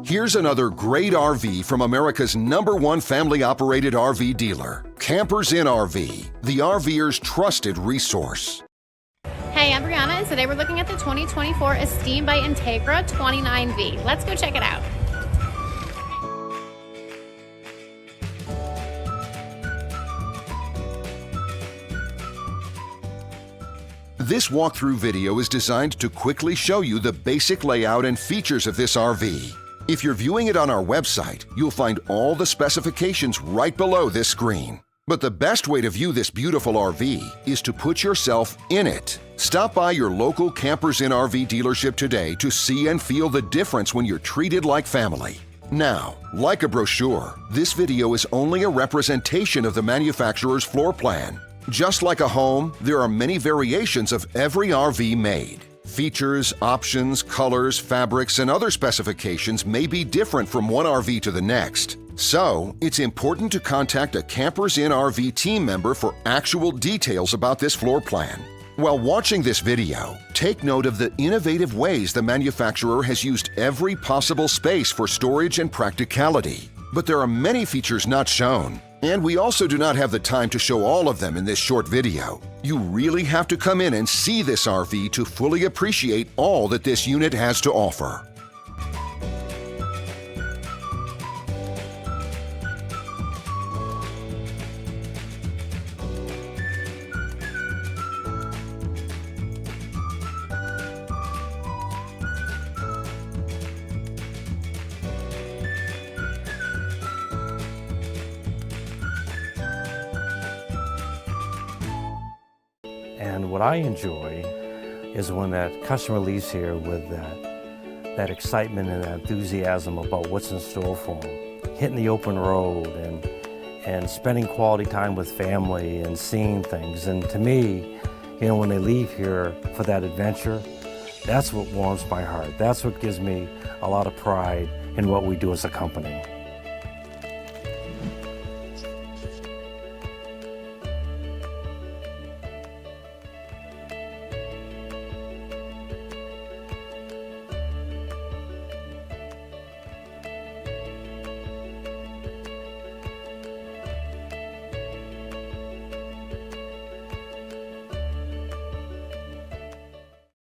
Here's another great RV from America's #1 family-operated RV dealer, Campers Inn RV, the RVer's trusted resource. Hey, I'm Brianna, and today we're looking at the 2024 Esteem by Entegra 29V. Let's go check it out. This walkthrough video is designed to quickly show you the basic layout and features of this RV. If you're viewing it on our website, you'll find all the specifications right below this screen. But the best way to view this beautiful RV is to put yourself in it. Stop by your local Campers Inn RV dealership today to see and feel the difference when you're treated like family. Now, like a brochure, this video is only a representation of the manufacturer's floor plan. Just like a home, there are many variations of every RV made. Features, options, colors, fabrics, and other specifications may be different from one RV to the next. So, it's important to contact a Campers Inn RV team member for actual details about this floor plan. While watching this video, take note of the innovative ways the manufacturer has used every possible space for storage and practicality. But there are many features not shown, and we also do not have the time to show all of them in this short video. You really have to come in and see this RV to fully appreciate all that this unit has to offer. And what I enjoy is when that customer leaves here with that excitement and that enthusiasm about what's in store for them. Hitting the open road and spending quality time with family and seeing things. And to me, you know, when they leave here for that adventure, that's what warms my heart. That's what gives me a lot of pride in what we do as a company.